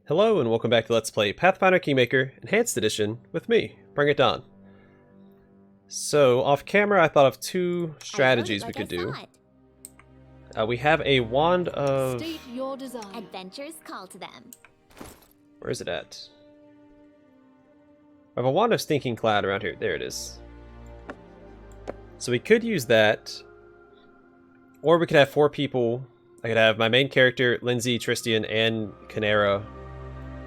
Hello and welcome back to Let's Play Pathfinder Kingmaker Enhanced Edition with me, BringItDon. So, off camera I thought of two strategies we could do. We have a wand of... State your desire. Adventures call to them. Where is it at? I have a wand of Stinking Cloud around here. There it is. So we could use that. Or we could have four people. I could have my main character, Lindsay, Tristian, and Canera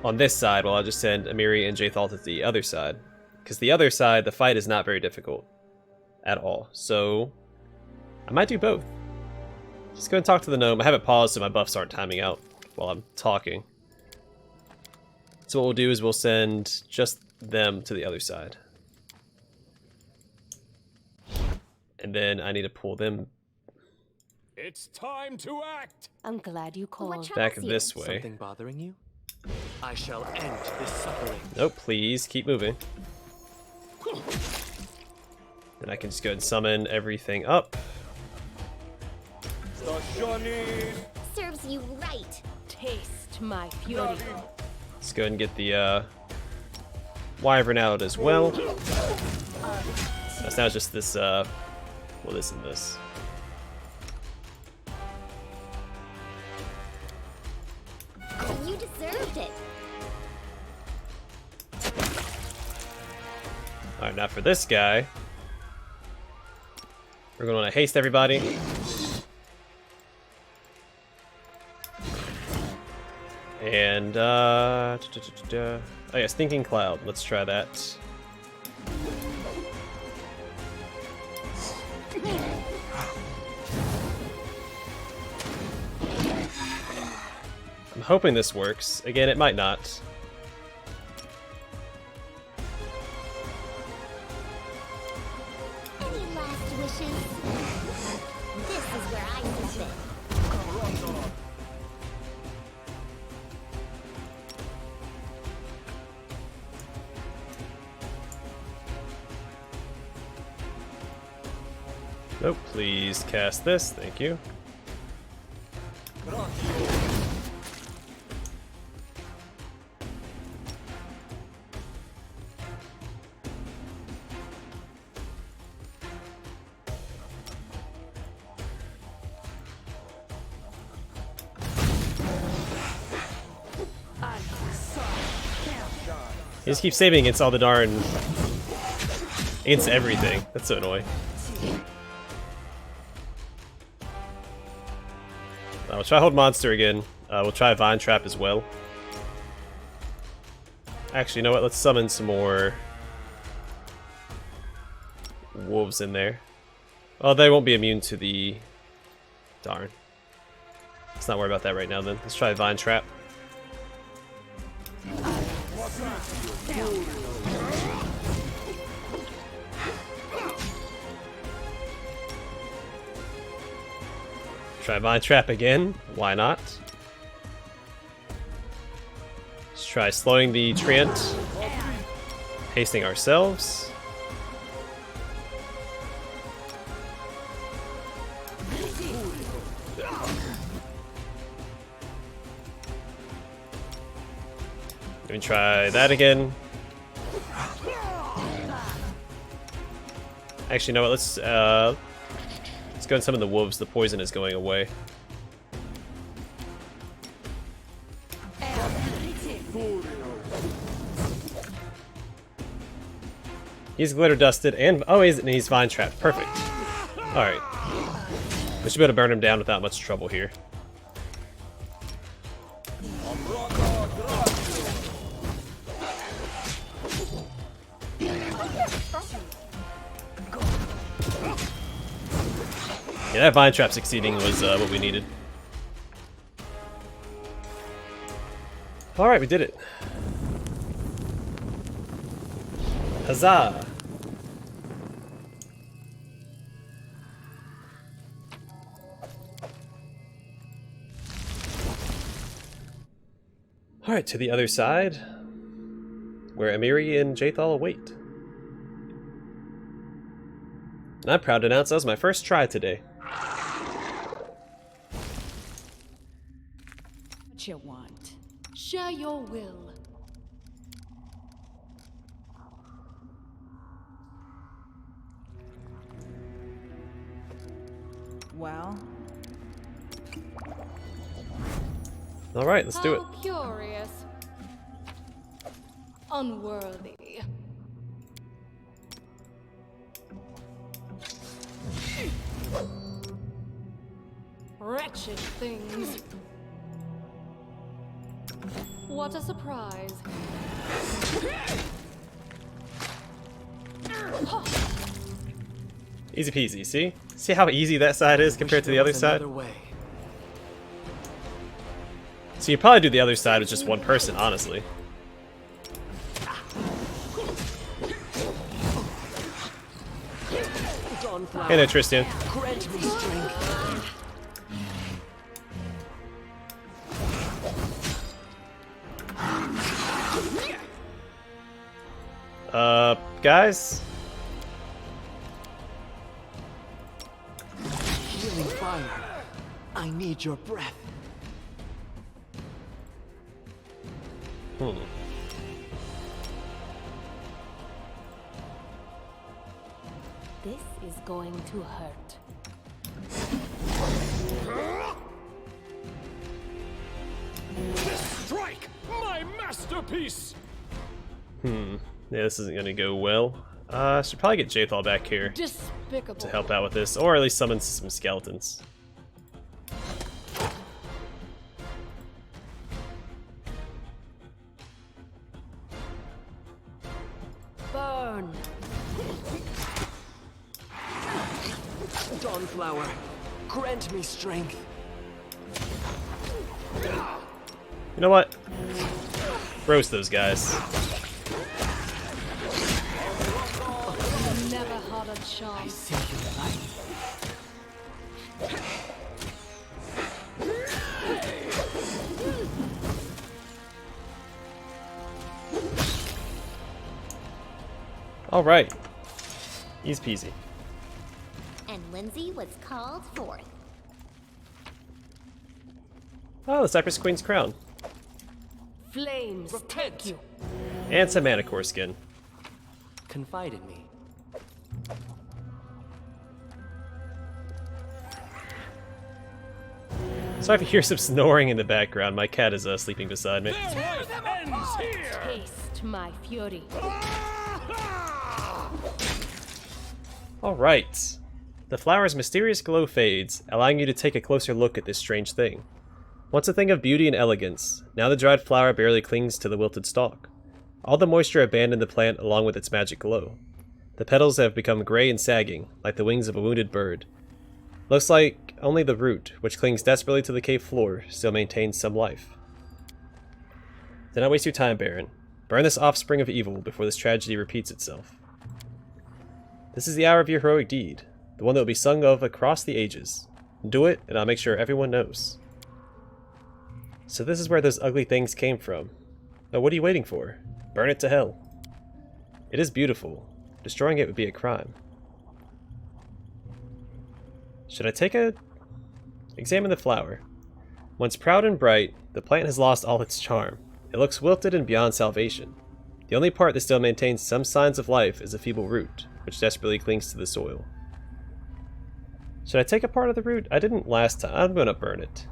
on this side, while I'll just send Amiri and Jathal to the other side. Because the other side, the fight is not very difficult at all. So I might do both. Just go and talk to the gnome. I have it paused so my buffs aren't timing out while I'm talking. So what we'll do is we'll send just them to the other side. And then I need to pull them It's time to act. I'm glad you called. back this way. Something bothering you? I shall end this suffering. Nope, please keep moving. Then I can just go and summon everything up. Serves you right. Taste my fury. Let's go and get the wyvern out as well. So now it's just this, well, this and this. You deserved it. Alright, now for this guy, we're going to want to haste everybody. And, oh yeah, Stinking Cloud. Let's try that. I'm hoping this works. Again, it might not. Any last wishes? This is where I step in. Nope, please cast this. Thank you. He just keeps saving against all the darn... against everything. That's so annoying. We'll try Hold Monster again. We'll try Vine Trap as well. Actually, you know what? Let's summon some more wolves in there. Oh, they won't be immune to the... Darn. Let's not worry about that right now then. Let's try Vine Trap. Try Vine Trap again. Why not? Let's try slowing the Treant. Hasting ourselves. Let me try that again. Actually, you know what? Let's go and summon the wolves. The poison is going away. He's glitter dusted and he's vine trapped. Perfect. All right, we should be able to burn him down without much trouble here. Yeah, that vine trap succeeding was what we needed. Alright, we did it. Huzzah! Alright, to the other side, where Amiri and Jathal await. And I'm proud to announce that was my first try today. What you want? Share your will. Well, All right, let's do it. How curious. Unworthy. Wretched things. What a surprise. Easy peasy, see? See how easy that side is compared to the other side? Way. So you probably do the other side with just one person, honestly. Dawn flower. Hey there, Tristan. Grant me strength. Guys? Healing fire. I need your breath. This is going to hurt. Strike! My masterpiece! Yeah, this isn't gonna go well. I should probably get Jathal back here Despicable. to help out with this, or at least summon some skeletons. Burn. Dawn flower. Grant me strength. You know what? Roast those guys. Never had a I chance. see your light. Alright. Easy peasy. And Lindsay was called forth. Oh, the Cypress Queen's crown. Flames Repent. take you. And some Manicore skin. Confide in me. So if you hear some snoring in the background, my cat is sleeping beside me. Their life ends here! Taste my fury. Alright. The flower's mysterious glow fades, allowing you to take a closer look at this strange thing. Once a thing of beauty and elegance, now the dried flower barely clings to the wilted stalk. All the moisture abandoned the plant along with its magic glow. The petals have become gray and sagging, like the wings of a wounded bird. Looks like only the root, which clings desperately to the cave floor, still maintains some life. Do not waste your time, Baron. Burn this offspring of evil before this tragedy repeats itself. This is the hour of your heroic deed, the one that will be sung of across the ages. Do it, and I'll make sure everyone knows. So this is where those ugly things came from. Now what are you waiting for? Burn it to hell. It is beautiful. Destroying it would be a crime. Should I examine the flower? Once proud and bright, the plant has lost all its charm. It looks wilted and beyond salvation. The only part that still maintains some signs of life is a feeble root, which desperately clings to the soil. Should I take a part of the root? I didn't last time. I'm gonna burn it.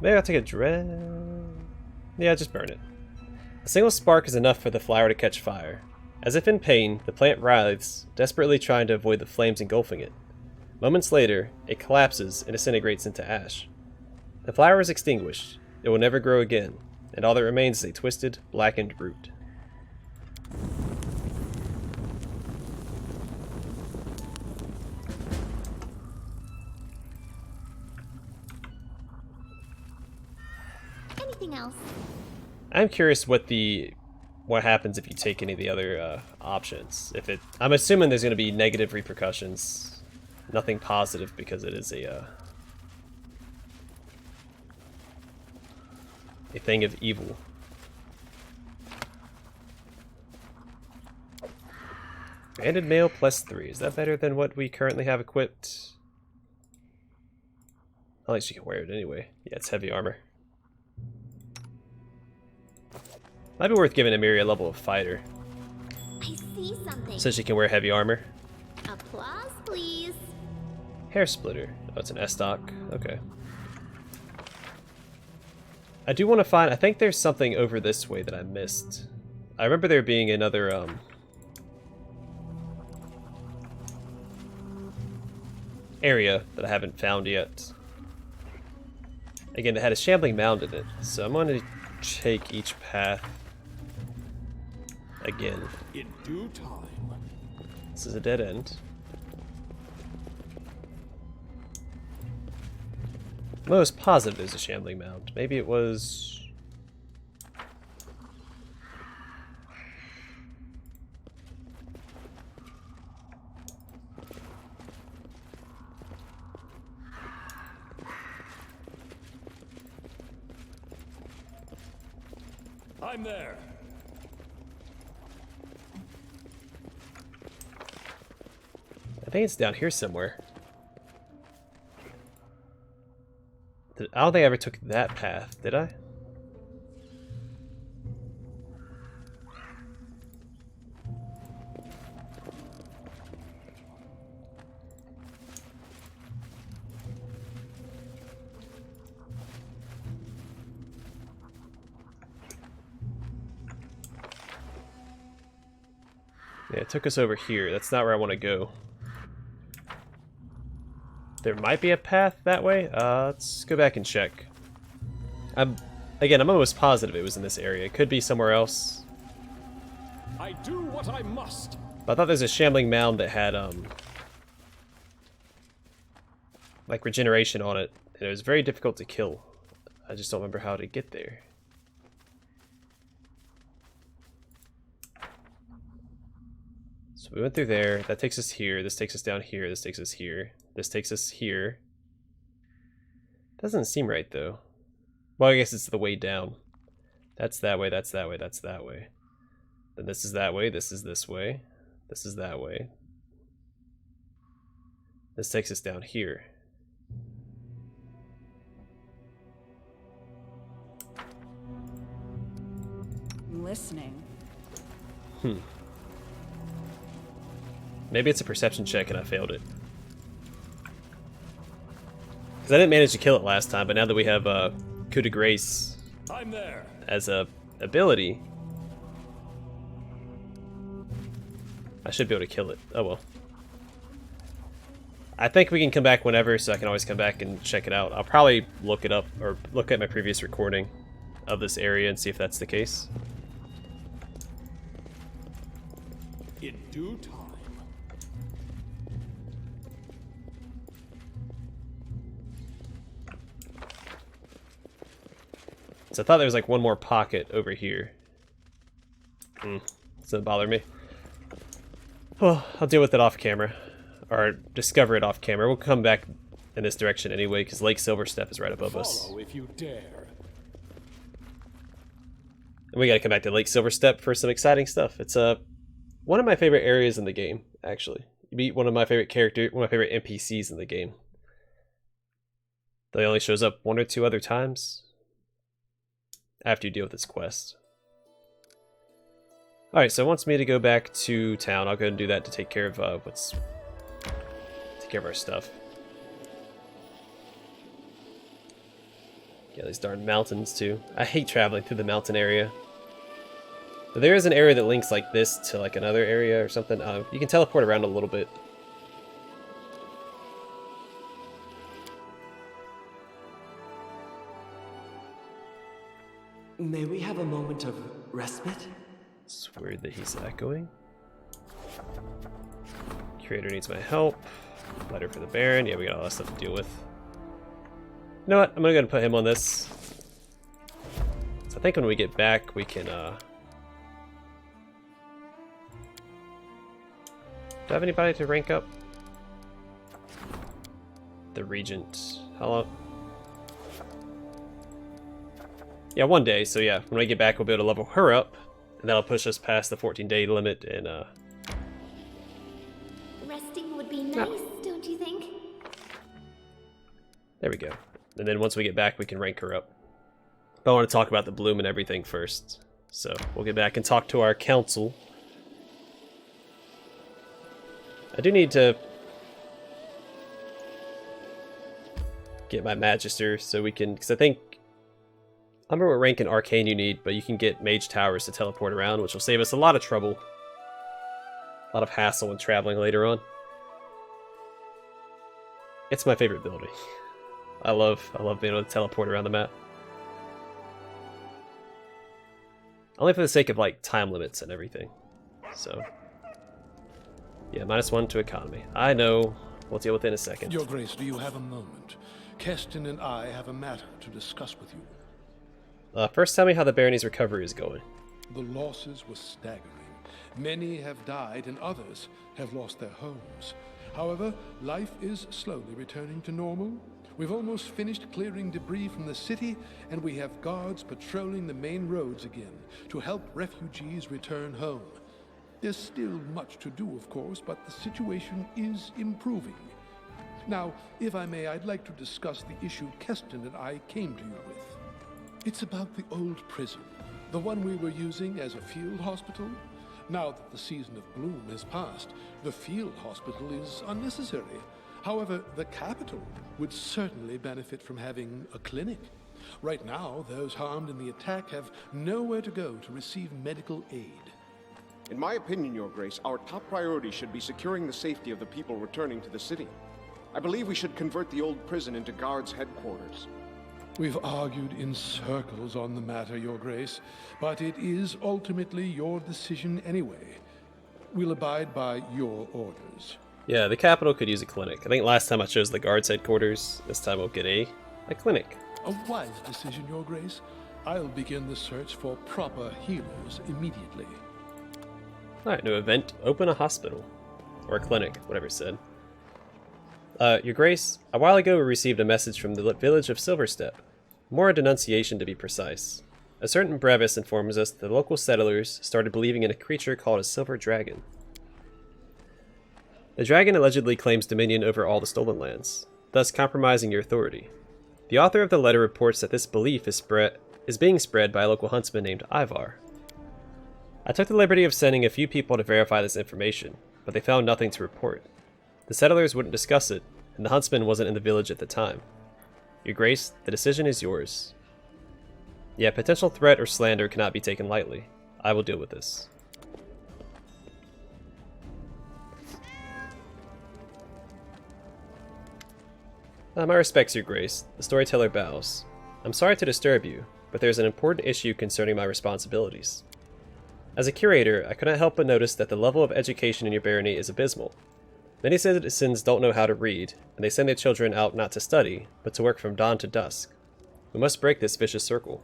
Maybe I'll take a yeah, just burn it. A single spark is enough for the flower to catch fire. As if in pain, the plant writhes, desperately trying to avoid the flames engulfing it. Moments later, it collapses and disintegrates into ash. The flower is extinguished. It will never grow again, and all that remains is a twisted, blackened root. Anything else? I'm curious what happens if you take any of the other options. I'm assuming there's going to be negative repercussions, nothing positive because it is a thing of evil. Banded mail +3. Is that better than what we currently have equipped? At least you can wear it anyway. Yeah, it's heavy armor. Might be worth giving Emiria a level of fighter, I see something. so she can wear heavy armor. Applause, please. Hair splitter. Oh, it's an S-stock. Okay. I do want to find... I think there's something over this way that I missed. I remember there being another, area that I haven't found yet. Again, it had a shambling mound in it, so I'm going to take each path again. In due time. This is a dead end. I'm almost positive there's a shambling mound. Maybe it was... I'm there. I think it's down here somewhere. I don't think I ever took that path, did I? Yeah, it took us over here. That's not where I want to go. There might be a path that way. Let's go back and check. Again, I'm almost positive it was in this area. It could be somewhere else. I do what I must. But I thought there's a shambling mound that had like regeneration on it, and it was very difficult to kill. I just don't remember how to get there. So we went through there. That takes us here. This takes us down here. This takes us here. This takes us here. Doesn't seem right though. Well, I guess it's the way down. That's that way, that's that way, that's that way. Then this is that way, this is this way. This is that way. This takes us down here. I'm listening. Maybe it's a perception check and I failed it. Because I didn't manage to kill it last time, but now that we have Coup de Grace I'm there. as a ability, I should be able to kill it. Oh well. I think we can come back whenever, so I can always come back and check it out. I'll probably look it up, or look at my previous recording of this area and see if that's the case. In due time. So I thought there was like one more pocket over here. Doesn't bother me. Well, I'll deal with it off camera. Or discover it off camera. We'll come back in this direction anyway, because Lake Silverstep is right above us. Follow if you dare. And we gotta come back to Lake Silverstep for some exciting stuff. It's one of my favorite areas in the game, actually. You meet one of my favorite one of my favorite NPCs in the game. Though he only shows up one or two other times after you deal with this quest. Alright, so it wants me to go back to town. I'll go ahead and do that to take care of take care of our stuff. Yeah, these darn mountains too. I hate traveling through the mountain area. But there is an area that links like this to like another area or something. You can teleport around a little bit. May we have a moment of respite? It's weird that he's echoing. Curator needs my help. Letter for the Baron. Yeah, we got all that stuff to deal with. You know what? I'm gonna go and put him on this. So I think when we get back, we can. Do I have anybody to rank up? The Regent. How long? Yeah, one day. So yeah, when we get back, we'll be able to level her up, and that'll push us past the 14-day limit. And Resting would be nice, don't you think? there we go. And then once we get back, we can rank her up. But I want to talk about the bloom and everything first. So we'll get back and talk to our council. I do need to get my Magister so we can, because I don't remember what rank in Arcane you need, but you can get Mage Towers to teleport around, which will save us a lot of trouble. A lot of hassle when traveling later on. It's my favorite ability. I love being able to teleport around the map. Only for the sake of like time limits and everything. So yeah, -1 to economy. I know. We'll deal with it in a second. Your Grace, do you have a moment? Keston and I have a matter to discuss with you. First, tell me how the Barony's recovery is going. The losses were staggering. Many have died and others have lost their homes. However, life is slowly returning to normal. We've almost finished clearing debris from the city, and we have guards patrolling the main roads again to help refugees return home. There's still much to do, of course, but the situation is improving. Now, if I may, I'd like to discuss the issue Keston and I came to you with. It's about the old prison, the one we were using as a field hospital. Now that the season of bloom has passed, the field hospital is unnecessary. However, the capital would certainly benefit from having a clinic. Right now, those harmed in the attack have nowhere to go to receive medical aid. In my opinion, Your Grace, our top priority should be securing the safety of the people returning to the city. I believe we should convert the old prison into guards' headquarters. We've argued in circles on the matter, Your Grace, but it is ultimately your decision anyway. We'll abide by your orders. Yeah, the capital could use a clinic. I think last time I chose the guards' headquarters. This time we'll get a clinic. A wise decision, Your Grace. I'll begin the search for proper healers immediately. Alright, new event. Open a hospital. Or a clinic, whatever it said. Your Grace, a while ago we received a message from the village of Silverstep. More a denunciation to be precise. A certain Brevis informs us that the local settlers started believing in a creature called a silver dragon. The dragon allegedly claims dominion over all the stolen lands, thus compromising your authority. The author of the letter reports that this belief is being spread by a local huntsman named Ivar. I took the liberty of sending a few people to verify this information, but they found nothing to report. The settlers wouldn't discuss it, and the huntsman wasn't in the village at the time. Your Grace, the decision is yours. Yeah, potential threat or slander cannot be taken lightly. I will deal with this. My respects, Your Grace. The Storyteller bows. I'm sorry to disturb you, but there's an important issue concerning my responsibilities. As a curator, I could not help but notice that the level of education in your barony is abysmal. Many citizens don't know how to read, and they send their children out not to study, but to work from dawn to dusk. We must break this vicious circle.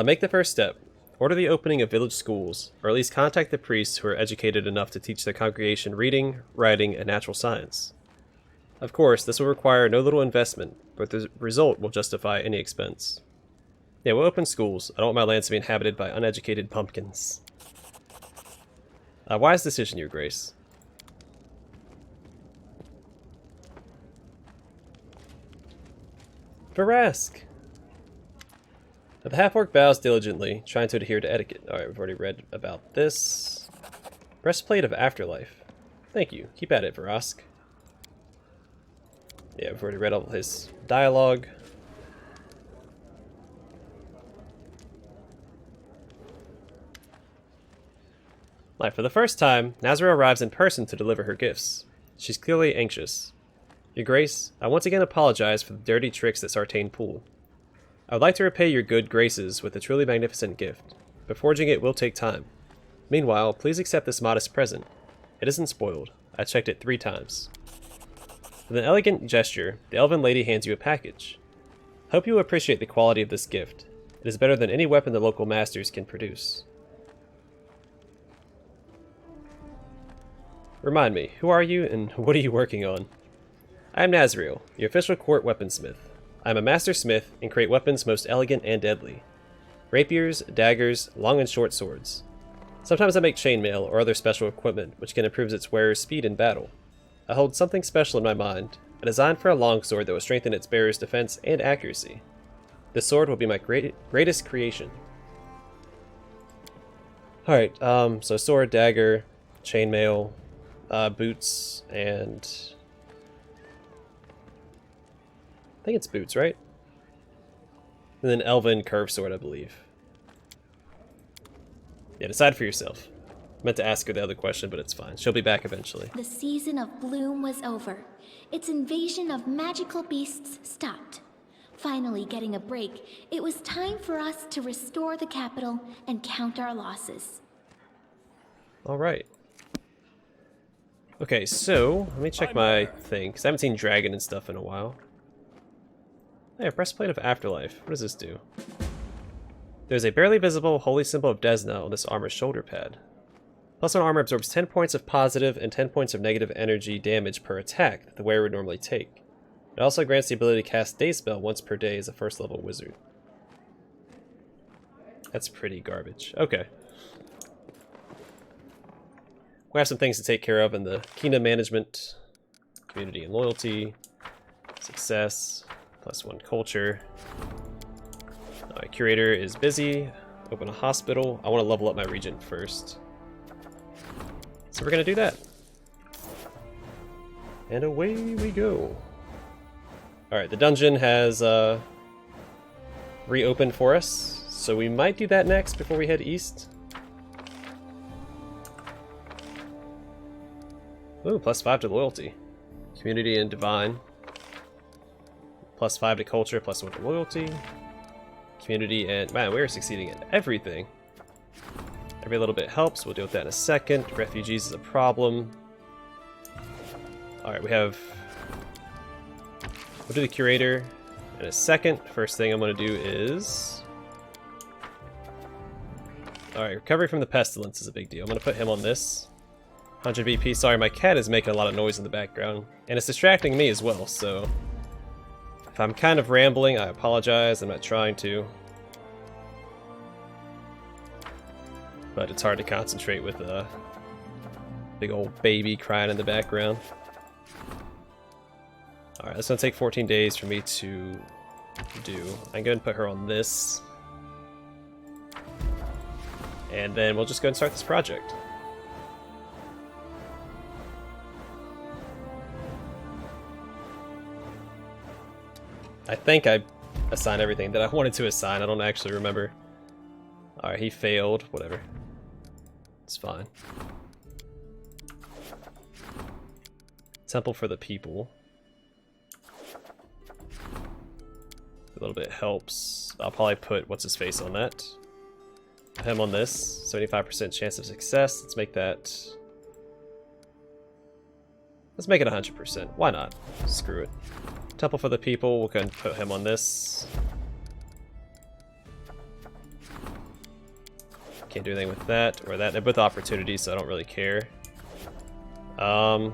Make the first step. Order the opening of village schools, or at least contact the priests who are educated enough to teach their congregation reading, writing, and natural science. Of course, this will require no little investment, but the result will justify any expense. Yeah, we'll open schools. I don't want my lands to be inhabited by uneducated pumpkins. Wise decision, Your Grace. Varask! The half-orc bows diligently, trying to adhere to etiquette. Alright, we've already read about this. Breastplate of Afterlife. Thank you. Keep at it, Varask. Yeah, we've already read all his dialogue. Like, for the first time, Nazra arrives in person to deliver her gifts. She's clearly anxious. Your Grace, I once again apologize for the dirty tricks that Sartane pulled. I would like to repay your good graces with a truly magnificent gift, but forging it will take time. Meanwhile, please accept this modest present. It isn't spoiled. I checked it 3 times. With an elegant gesture, the elven lady hands you a package. Hope you will appreciate the quality of this gift. It is better than any weapon the local masters can produce. Remind me, who are you and what are you working on? I am Nazriel, your official court weaponsmith. I am a master smith and create weapons most elegant and deadly. Rapiers, daggers, long and short swords. Sometimes I make chainmail or other special equipment which can improve its wearer's speed in battle. I hold something special in my mind, a design for a longsword that will strengthen its bearer's defense and accuracy. This sword will be my greatest creation. Alright, so sword, dagger, chainmail, boots, and... I think it's boots, right? And then elven curved sword, I believe. Yeah, decide for yourself. I meant to ask her the other question, but it's fine. She'll be back eventually. The season of bloom was over. Its invasion of magical beasts stopped. Finally getting a break, it was time for us to restore the capital and count our losses. Alright. Okay, so, let me check my thing, because I haven't seen dragon and stuff in a while. Hey, breastplate of afterlife. What does this do? There's a barely visible holy symbol of Desna on this armor's shoulder pad. Plus one armor absorbs 10 points of positive and 10 points of negative energy damage per attack that the wearer would normally take. It also grants the ability to cast Day Spell once per day as a first level wizard. That's pretty garbage. Okay. We have some things to take care of in the kingdom management, community and loyalty, success, +1 culture. Alright, curator is busy. Open a hospital. I want to level up my regent first. So we're going to do that. And away we go. Alright, the dungeon has reopened for us, so we might do that next before we head east. Ooh, +5 to loyalty. Community and divine. +5 to culture, +1 to loyalty. Community and... Man, we're succeeding at everything. Every little bit helps. We'll deal with that in a second. Refugees is a problem. Alright, we have... We'll do the curator in a second. First thing I'm going to do is... Alright, recovery from the pestilence is a big deal. I'm going to put him on this. 100 BP. Sorry, my cat is making a lot of noise in the background. And it's distracting me as well, so... If I'm kind of rambling, I apologize. I'm not trying to. But it's hard to concentrate with a big old baby crying in the background. Alright, that's going to take 14 days for me to do. I'm going to put her on this. And then we'll just go and start this project. I think I assigned everything that I wanted to assign. I don't actually remember. Alright, he failed. Whatever. It's fine. Temple for the people. A little bit helps. I'll probably put what's-his-face on that. Him on this. 75% chance of success. Let's make that... Let's make it 100%. Why not? Screw it. Temple for the people, we'll go and put him on this. Can't do anything with that or that. They're both opportunities, so I don't really care. Put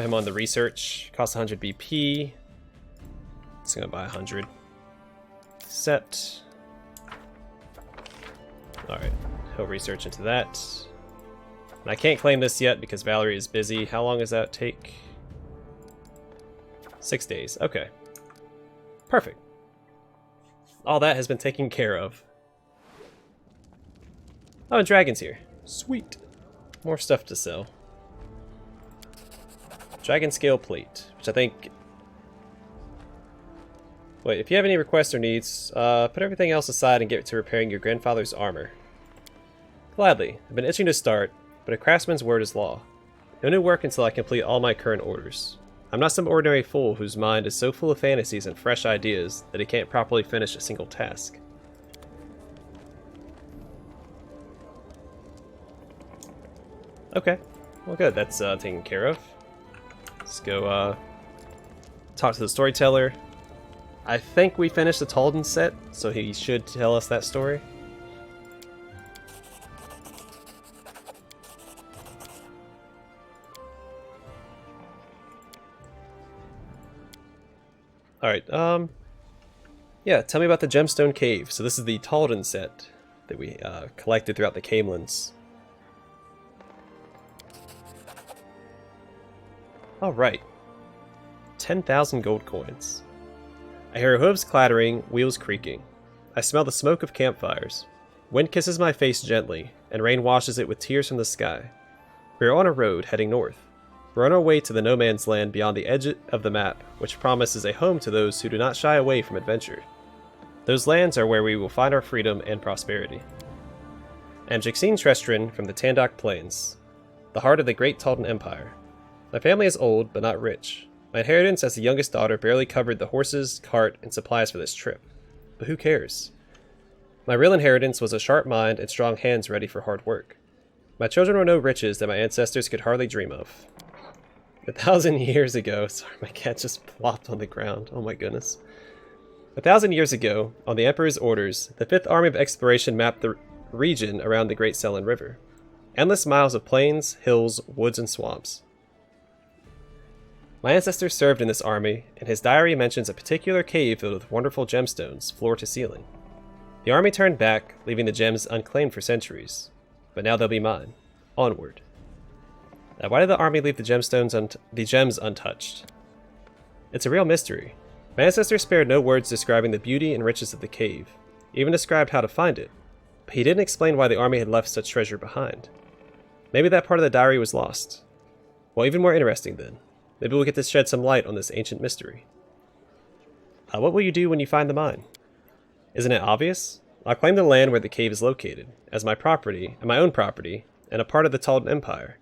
him on the research. Costs 100 BP. It's gonna buy 100. Accept. Alright, he'll research into that. And I can't claim this yet because Valerie is busy. How long does that take? 6 days. Okay. Perfect. All that has been taken care of. Oh, and Dragon's here. Sweet. More stuff to sell. Dragon scale plate, which I think... Wait, if you have any requests or needs, put everything else aside and get to repairing your grandfather's armor. Gladly. I've been itching to start, but a craftsman's word is law. No new work until I complete all my current orders. I'm not some ordinary fool whose mind is so full of fantasies and fresh ideas that he can't properly finish a single task. Okay, well good, that's taken care of. Let's go talk to the Storyteller. I think we finished the Talden set, so he should tell us that story. Alright, yeah, tell me about the Gemstone Cave. So this is the Talden set that we collected throughout the Camelins. Alright. 10,000 gold coins. I hear hooves clattering, wheels creaking. I smell the smoke of campfires. Wind kisses my face gently, and rain washes it with tears from the sky. We are on a road heading north. We're on our way to the no man's land beyond the edge of the map, which promises a home to those who do not shy away from adventure. Those lands are where we will find our freedom and prosperity. I am Jixine Trestrin from the Tandok Plains, the heart of the Great Taldan Empire. My family is old, but not rich. My inheritance as the youngest daughter barely covered the horses, cart, and supplies for this trip. But who cares? My real inheritance was a sharp mind and strong hands ready for hard work. My children were no riches that my ancestors could hardly dream of. 1,000 years ago, sorry, my cat just plopped on the ground. Oh my goodness. 1,000 years ago, on the Emperor's orders, the 5th Army of Exploration mapped the region around the Great Selen River. Endless miles of plains, hills, woods, and swamps. My ancestor served in this army, and his diary mentions a particular cave filled with wonderful gemstones, floor to ceiling. The army turned back, leaving the gems unclaimed for centuries. But now they'll be mine. Onward. Now, why did the army leave the gems untouched? It's a real mystery. My ancestor spared no words describing the beauty and riches of the cave, even described how to find it, but he didn't explain why the army had left such treasure behind. Maybe that part of the diary was lost. Well, even more interesting then. Maybe we'll get to shed some light on this ancient mystery. What will you do when you find the mine? Isn't it obvious? I'll claim the land where the cave is located, as my property, and my own property, and a part of the Taldan Empire.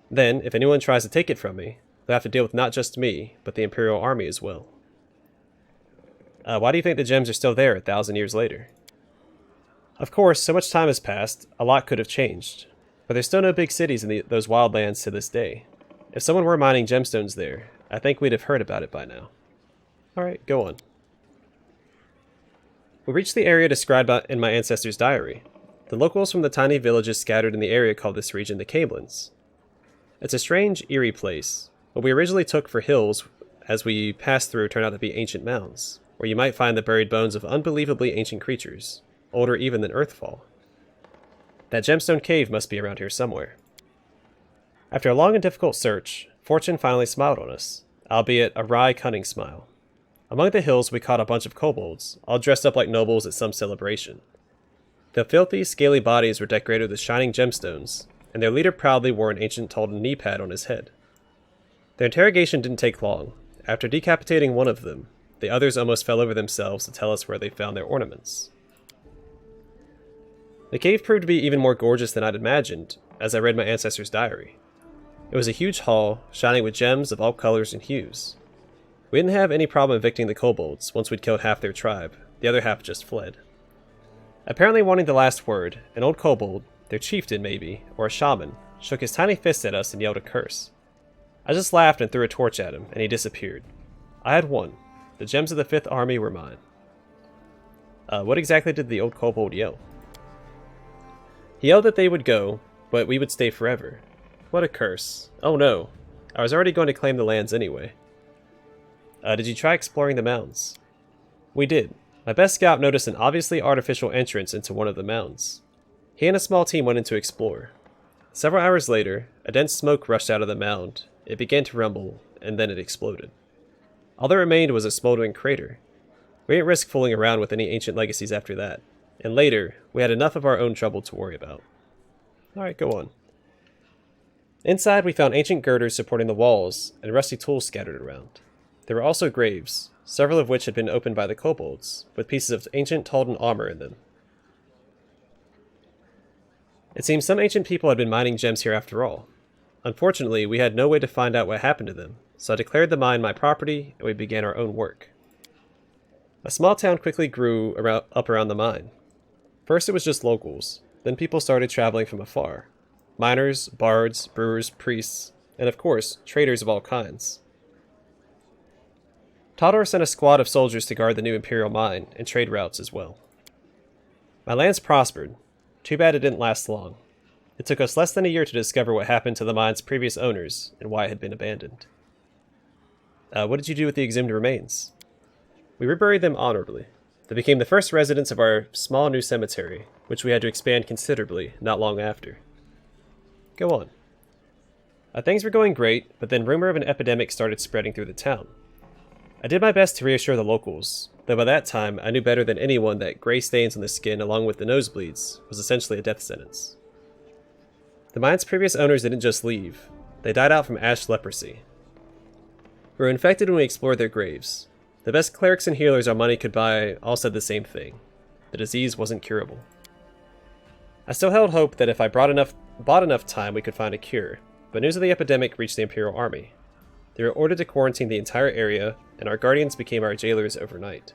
Then, if anyone tries to take it from me, they'll have to deal with not just me, but the Imperial Army as well. Why do you think the gems are still there 1,000 years later? Of course, so much time has passed, a lot could have changed, but there's still no big cities in those wildlands to this day. If someone were mining gemstones there, I think we'd have heard about it by now. Alright, go on. We reached the area described in my ancestor's diary. The locals from the tiny villages scattered in the area called this region the Camelins. It's a strange, eerie place. What we originally took for hills as we passed through turned out to be ancient mounds, where you might find the buried bones of unbelievably ancient creatures, older even than Earthfall. That gemstone cave must be around here somewhere. After a long and difficult search, fortune finally smiled on us, albeit a wry, cunning smile. Among the hills we caught a bunch of kobolds, all dressed up like nobles at some celebration. Their filthy, scaly bodies were decorated with shining gemstones, and their leader proudly wore an ancient Taldan knee pad on his head. Their interrogation didn't take long. After decapitating one of them, the others almost fell over themselves to tell us where they found their ornaments. The cave proved to be even more gorgeous than I'd imagined, as I read my ancestor's diary. It was a huge hall, shining with gems of all colors and hues. We didn't have any problem evicting the kobolds once we'd killed half their tribe. The other half just fled. Apparently wanting the last word, an old kobold, their chieftain maybe, or a shaman, shook his tiny fist at us and yelled a curse. I just laughed and threw a torch at him, and he disappeared. I had won. The gems of the 5th Army were mine. What exactly did the old kobold yell? He yelled that they would go, but we would stay forever. What a curse. Oh no. I was already going to claim the lands anyway. Did you try exploring the mounds? We did. My best scout noticed an obviously artificial entrance into one of the mounds. He and a small team went in to explore. Several hours later, a dense smoke rushed out of the mound. It began to rumble, and then it exploded. All that remained was a smoldering crater. We didn't risk fooling around with any ancient legacies after that, and later, we had enough of our own trouble to worry about. Alright, go on. Inside, we found ancient girders supporting the walls, and rusty tools scattered around. There were also graves, several of which had been opened by the kobolds, with pieces of ancient Taldan armor in them. It seems some ancient people had been mining gems here after all. Unfortunately, we had no way to find out what happened to them, so I declared the mine my property, and we began our own work. A small town quickly grew up around the mine. First it was just locals, then people started traveling from afar. Miners, bards, brewers, priests, and of course, traders of all kinds. Taldor sent a squad of soldiers to guard the new Imperial mine, and trade routes as well. My lands prospered. Too bad it didn't last long. It took us less than a year to discover what happened to the mine's previous owners, and why it had been abandoned. What did you do with the exhumed remains? We reburied them honorably. They became the first residents of our small new cemetery, which we had to expand considerably not long after. Go on. Things were going great, but then rumor of an epidemic started spreading through the town. I did my best to reassure the locals, though by that time I knew better than anyone that gray stains on the skin along with the nosebleeds was essentially a death sentence. The mine's previous owners didn't just leave, they died out from ash leprosy. We were infected when we explored their graves. The best clerics and healers our money could buy all said the same thing. The disease wasn't curable. I still held hope that if I bought enough time we could find a cure, but news of the epidemic reached the Imperial Army. They were ordered to quarantine the entire area, and our guardians became our jailers overnight.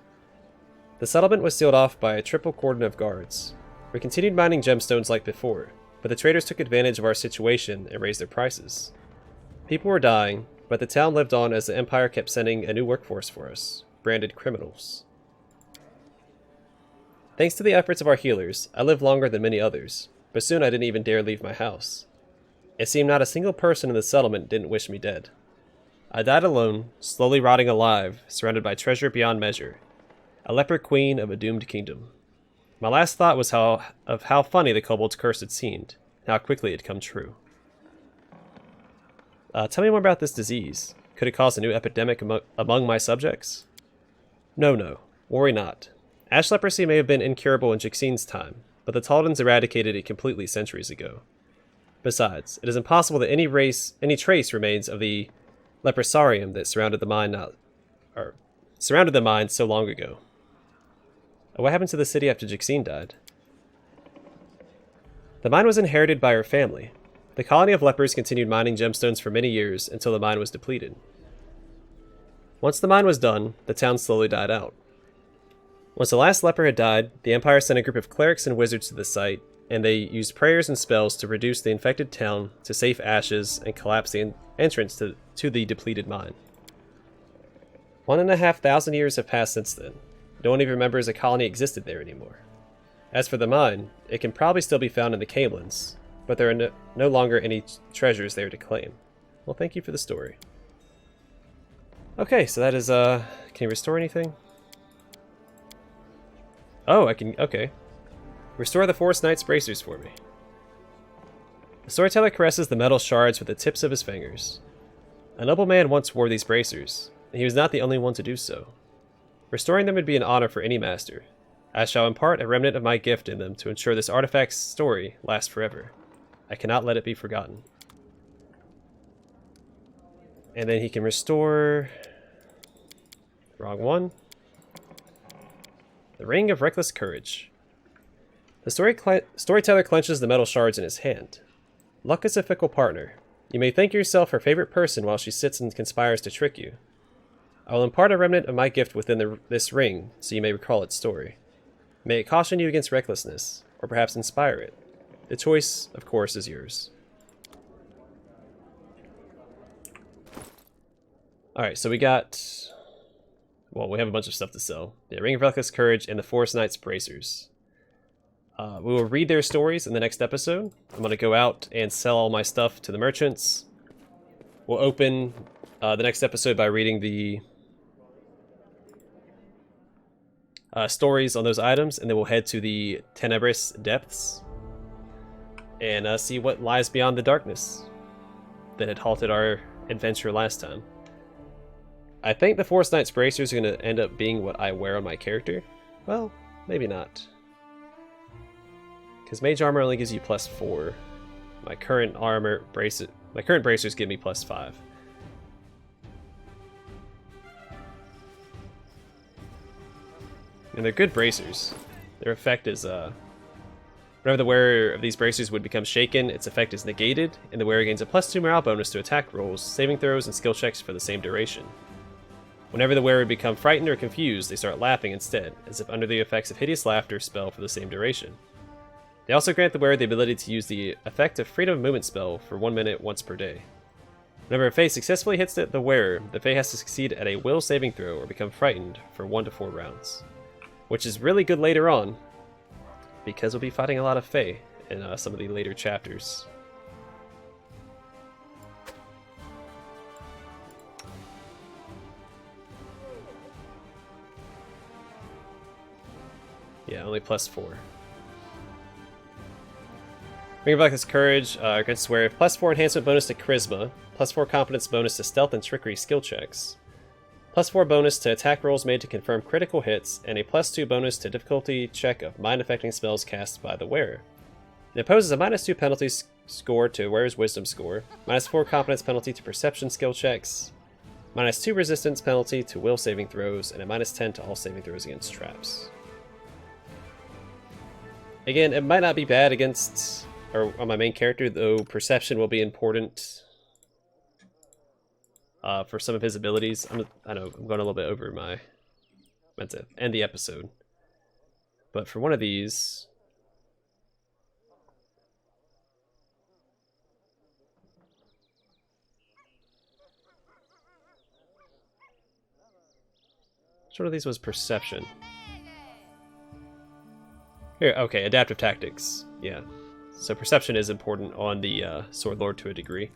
The settlement was sealed off by a triple cordon of guards. We continued mining gemstones like before, but the traders took advantage of our situation and raised their prices. People were dying, but the town lived on as the Empire kept sending a new workforce for us, branded criminals. Thanks to the efforts of our healers, I lived longer than many others, but soon I didn't even dare leave my house. It seemed not a single person in the settlement didn't wish me dead. I died alone, slowly rotting alive, surrounded by treasure beyond measure, a leper queen of a doomed kingdom. My last thought was how funny the kobold's curse had seemed, and how quickly it had come true. Tell me more about this disease. Could it cause a new epidemic among my subjects? No, worry not. Ash leprosy may have been incurable in Jixine's time, but the Taldans eradicated it completely centuries ago. Besides, it is impossible that any trace remains of the leprosarium that surrounded the mine so long ago. What happened to the city after Jixine died? The mine was inherited by her family. The colony of lepers continued mining gemstones for many years until the mine was depleted. Once the mine was done, the town slowly died out. Once the last leper had died, the Empire sent a group of clerics and wizards to the site, and they used prayers and spells to reduce the infected town to safe ashes and collapse the entrance to the depleted mine. 1,500 years have passed since then. No one even remembers a colony existed there anymore. As for the mine, it can probably still be found in the Camelins, but there are no longer any treasures there to claim. Well, thank you for the story. Okay, so that is, can you restore anything? Oh, I can, okay. Restore the Forest Knight's bracers for me. The Storyteller caresses the metal shards with the tips of his fingers. A noble man once wore these bracers, and he was not the only one to do so. Restoring them would be an honor for any master. I shall impart a remnant of my gift in them to ensure this artifact's story lasts forever. I cannot let it be forgotten. And then he can restore... Wrong one. The Ring of Reckless Courage. The Storyteller clenches the metal shards in his hand. Luck is a fickle partner. You may think yourself her favorite person while she sits and conspires to trick you. I will impart a remnant of my gift within this ring, so you may recall its story. May it caution you against recklessness, or perhaps inspire it. The choice, of course, is yours. Alright, so we got... Well, we have a bunch of stuff to sell. The Ring of Reckless Courage and the Forest Knight's Bracers. We will read their stories in the next episode. I'm going to go out and sell all my stuff to the merchants. We'll open the next episode by reading the stories on those items, and then we'll head to the Tenebrous Depths and see what lies beyond the darkness that had halted our adventure last time. I think the Forest Knight's Bracers are going to end up being what I wear on my character. Well, maybe not. Because Mage Armor only gives you +4. My current bracers give me +5. And they're good bracers. Their effect is, whenever the wearer of these bracers would become shaken, its effect is negated, and the wearer gains a +2 morale bonus to attack rolls, saving throws, and skill checks for the same duration. Whenever the wearer would become frightened or confused, they start laughing instead, as if under the effects of Hideous Laughter spell for the same duration. They also grant the wearer the ability to use the effect of Freedom of Movement spell for 1 minute once per day. Whenever a Fae successfully hits the wearer, the Fae has to succeed at a will saving throw or become frightened for 1 to 4 rounds. Which is really good later on, because we'll be fighting a lot of Fae in some of the later chapters. Yeah, only +4. Ring of Reckless Courage grants wearer +4 enhancement bonus to Charisma, +4 confidence bonus to Stealth and Trickery skill checks. +4 bonus to attack rolls made to confirm critical hits, and a +2 bonus to difficulty check of mind-affecting spells cast by the wearer. It imposes a -2 penalty score to wearer's wisdom score, -4 competence penalty to perception skill checks, -2 resistance penalty to will saving throws, and a -10 to all saving throws against traps. Again, it might not be bad against or on my main character, though perception will be important for some of his abilities. I know I'm going a little bit over my meant to end the episode, but for one of these, which one of these was perception? Here, okay, adaptive tactics. Yeah, so perception is important on the Sword Lord to a degree.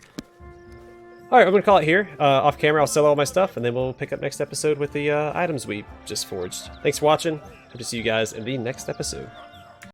Alright, I'm going to call it here. Off camera, I'll sell all my stuff, and then we'll pick up next episode with the items we just forged. Thanks for watching. Hope to see you guys in the next episode.